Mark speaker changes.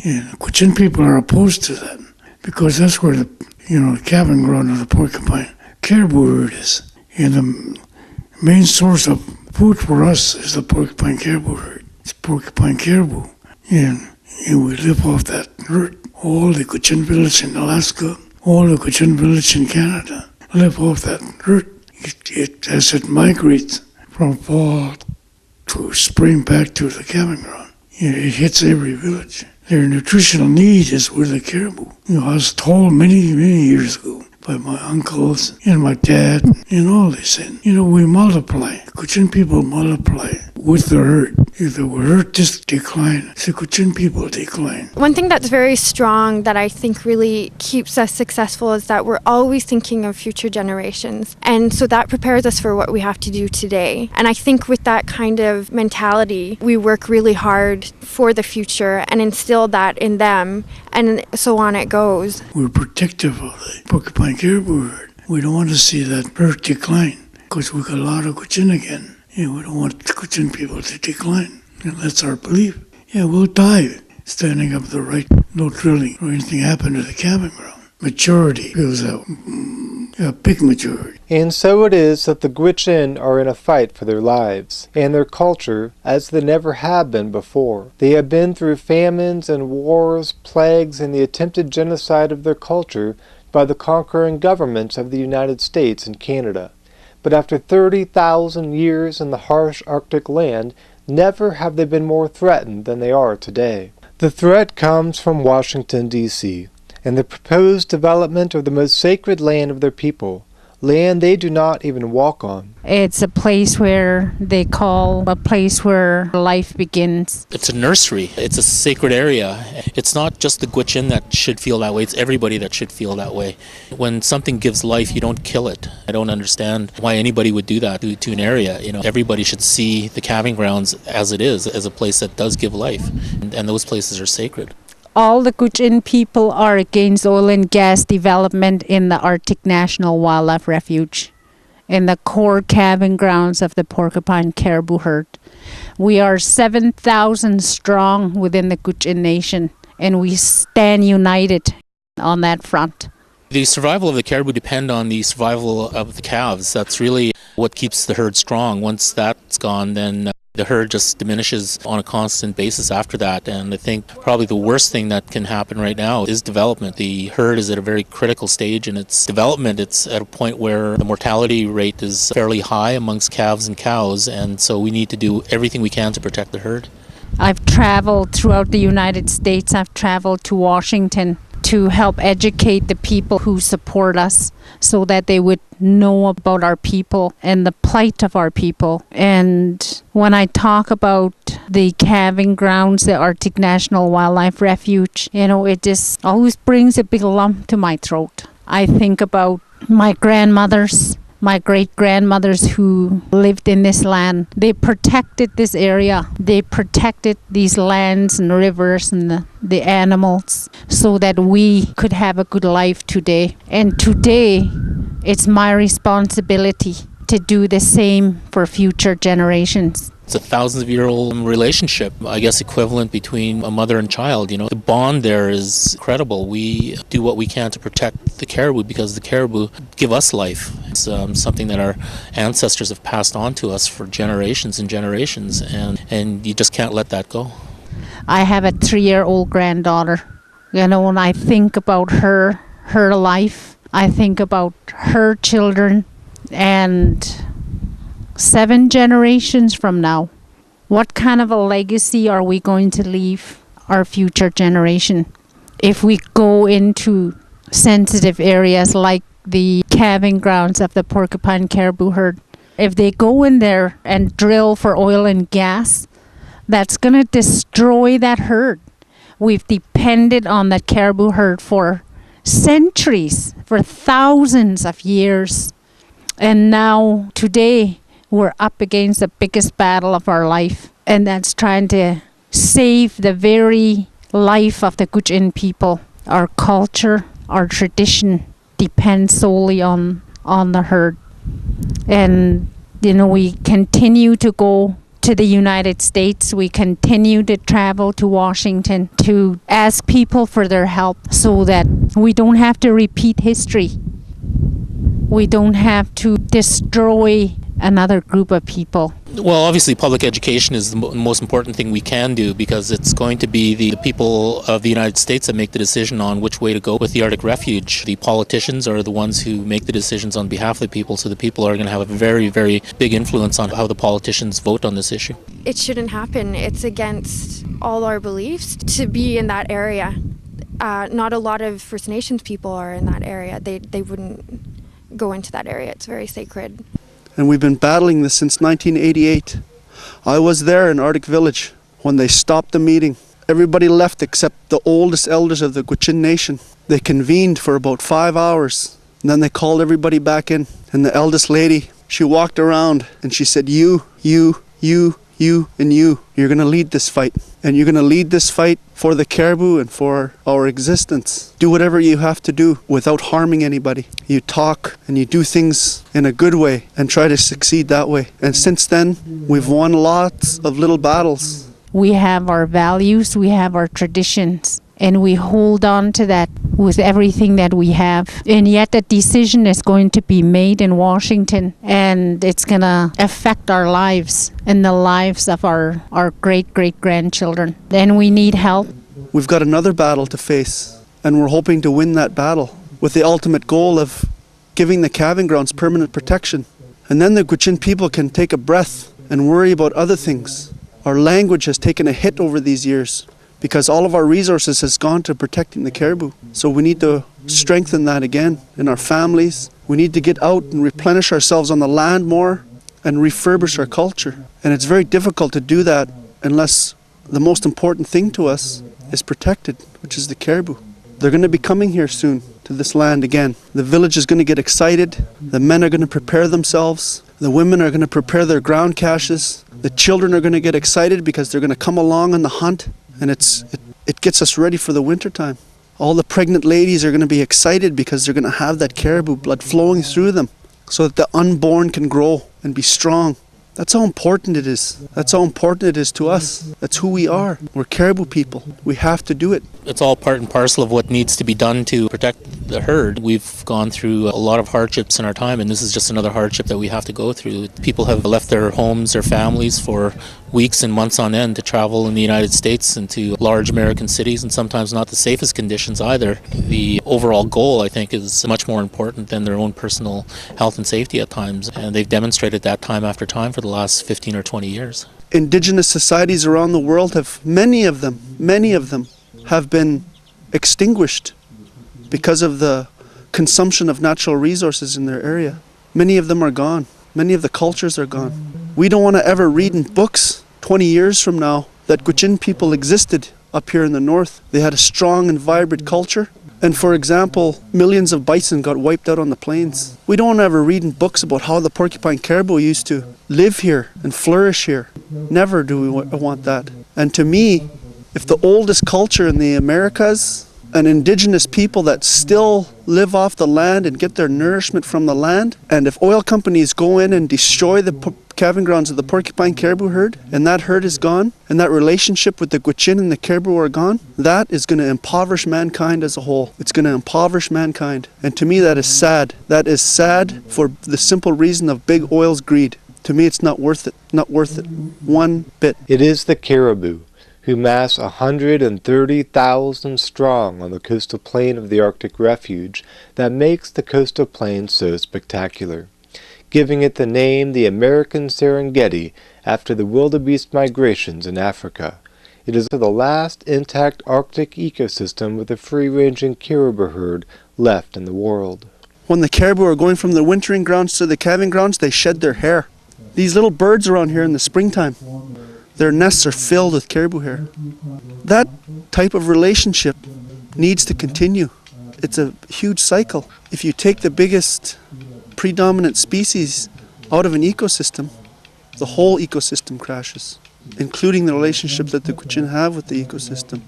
Speaker 1: And the Gwich'in people are opposed to that because that's where the calving ground of the porcupine caribou herd is. And the main source of food for us is the porcupine caribou herd. It's porcupine caribou. And we live off that herd. All the Gwich'in village in Alaska, all the Gwich'in village in Canada live off that herd. As it migrates from fall to spring back to the calving ground, it hits every village. Their nutritional need is with the caribou. I was told many, many years ago by my uncles and my dad and all they said, we multiply. Gwich'in people multiply with the herd. If the herd just decline, the Gwich'in people decline.
Speaker 2: One thing that's very strong that I think really keeps us successful is that we're always thinking of future generations. And so that prepares us for what we have to do today. And I think with that kind of mentality, we work really hard for the future and instill that in them. And so on it goes.
Speaker 1: We're protective of the porcupine caribou herd. We don't want to see that herd decline because we've got a lot of Gwich'in again. We don't want the Gwich'in people to decline. And that's our belief. We'll die standing up the right, no drilling or anything happen to the calving ground. Majority feels a big majority.
Speaker 3: And so it is that the Gwich'in are in a fight for their lives and their culture as they never have been before. They have been through famines and wars, plagues, and the attempted genocide of their culture by the conquering governments of the United States and Canada. But after 30,000 years in the harsh Arctic land, never have they been more threatened than they are today. The threat comes from Washington, D.C., and the proposed development of the most sacred land of their people, land they do not even walk on.
Speaker 4: It's a place where they call a place where life begins.
Speaker 5: It's a nursery. It's a sacred area. It's not just the Gwich'in that should feel that way. It's everybody that should feel that way. When something gives life, you don't kill it. I don't understand why anybody would do that to an area. Everybody should see the calving grounds as it is, as a place that does give life. And those places are sacred.
Speaker 4: All the Gwich'in people are against oil and gas development in the Arctic National Wildlife Refuge, in the core calving grounds of the porcupine caribou herd. We are 7,000 strong within the Gwich'in Nation, and we stand united on that front.
Speaker 5: The survival of the caribou depend on the survival of the calves. That's really what keeps the herd strong. Once that's gone, then the herd just diminishes on a constant basis after that. And I think probably the worst thing that can happen right now is development. The herd is at a very critical stage in its development. It's at a point where the mortality rate is fairly high amongst calves and cows, and so we need to do everything we can to protect the herd.
Speaker 4: I've traveled throughout the United States. I've traveled to Washington to help educate the people who support us so that they would know about our people and the plight of our people. And when I talk about the calving grounds, the Arctic National Wildlife Refuge, it just always brings a big lump to my throat. I think about my grandmothers, my great-grandmothers who lived in this land. They protected this area. They protected these lands and rivers and the animals so that we could have a good life today. And today, it's my responsibility to do the same for future generations.
Speaker 5: It's a thousands-of-year-old relationship, I guess equivalent between a mother and child. The bond there is incredible. We do what we can to protect the caribou because the caribou give us life. It's something that our ancestors have passed on to us for generations and generations, and you just can't let that go.
Speaker 4: I have a 3-year-old granddaughter. When I think about her life, I think about her children, and 7 generations from now, what kind of a legacy are we going to leave our future generation if we go into sensitive areas like the calving grounds of the porcupine caribou herd? If they go in there and drill for oil and gas, that's going to destroy that herd. We've depended on that caribou herd for centuries, for thousands of years. And now, today, we're up against the biggest battle of our life, and that's trying to save the very life of the Gwich'in people. Our culture, our tradition depends solely on the herd. And, we continue to go to the United States. We continue to travel to Washington to ask people for their help so that we don't have to repeat history. We don't have to destroy another group of people.
Speaker 5: Well, obviously public education is the most important thing we can do, because it's going to be the people of the United States that make the decision on which way to go with the Arctic Refuge. The politicians are the ones who make the decisions on behalf of the people, so the people are going to have a very, very big influence on how the politicians vote on this issue.
Speaker 2: It shouldn't happen. It's against all our beliefs to be in that area. Not a lot of First Nations people are in that area. They wouldn't go into that area. It's very sacred.
Speaker 6: And we've been battling this since 1988. I was there in Arctic Village when they stopped the meeting. Everybody left except the oldest elders of the Gwich'in Nation. They convened for about 5 hours, and then they called everybody back in. And the eldest lady, she walked around and she said, you, and you. You're going to lead this fight. And you're going to lead this fight for the caribou and for our existence. Do whatever you have to do without harming anybody. You talk and you do things in a good way and try to succeed that way. And since then, we've won lots of little battles.
Speaker 4: We have our values, we have our traditions, and we hold on to that with everything that we have. And yet a decision is going to be made in Washington, and it's going to affect our lives and the lives of our great-great-grandchildren. And we need help.
Speaker 6: We've got another battle to face, and we're hoping to win that battle with the ultimate goal of giving the calving grounds permanent protection. And then the Gwich'in people can take a breath and worry about other things. Our language has taken a hit over these years because all of our resources has gone to protecting the caribou. So we need to strengthen that again in our families. We need to get out and replenish ourselves on the land more and refurbish our culture. And it's very difficult to do that unless the most important thing to us is protected, which is the caribou. They're going to be coming here soon to this land again. The village is going to get excited. The men are going to prepare themselves. The women are going to prepare their ground caches. The children are going to get excited because they're going to come along on the hunt. And it gets us ready for the winter time. All the pregnant ladies are going to be excited because they're going to have that caribou blood flowing through them so that the unborn can grow and be strong. That's how important it is. That's how important it is to us. That's who we are. We're Caribou people. We have to do it.
Speaker 5: It's all part and parcel of what needs to be done to protect the herd. We've gone through a lot of hardships in our time, and this is just another hardship that we have to go through. People have left their homes, their families for weeks and months on end to travel in the United States into large American cities, and sometimes not the safest conditions either. The overall goal, I think, is much more important than their own personal health and safety at times, and they've demonstrated that time after time for the last 15 or 20 years.
Speaker 6: Indigenous societies around the world many of them have been extinguished because of the consumption of natural resources in their area. Many of them are gone. Many of the cultures are gone. We don't want to ever read in books 20 years from now that Gwich'in people existed up here in the north. They had a strong and vibrant culture. And for example, millions of bison got wiped out on the plains. We don't ever read in books about how the porcupine caribou used to live here and flourish here. Never do we want that. And to me, if the oldest culture in the Americas, an indigenous people that still live off the land and get their nourishment from the land, and if oil companies go in and destroy the calving grounds of the porcupine caribou herd, and that herd is gone, and that relationship with the Gwich'in and the caribou are gone, that is going to impoverish mankind as a whole. It's going to impoverish mankind. And to me that is sad. That is sad for the simple reason of big oil's greed. To me it's not worth it. Not worth it. One bit.
Speaker 3: It is the caribou, who mass 130,000 strong on the coastal plain of the Arctic Refuge, that makes the coastal plain so spectacular, giving it the name the American Serengeti after the wildebeest migrations in Africa. It is the last intact Arctic ecosystem with a free-ranging caribou herd left in the world.
Speaker 6: When the caribou are going from the wintering grounds to the calving grounds, they shed their hair. These little birds around here in the springtime, their nests are filled with caribou hair. That type of relationship needs to continue. It's a huge cycle. If you take the biggest predominant species out of an ecosystem, the whole ecosystem crashes, including the relationship that the Gwich'in have with the ecosystem.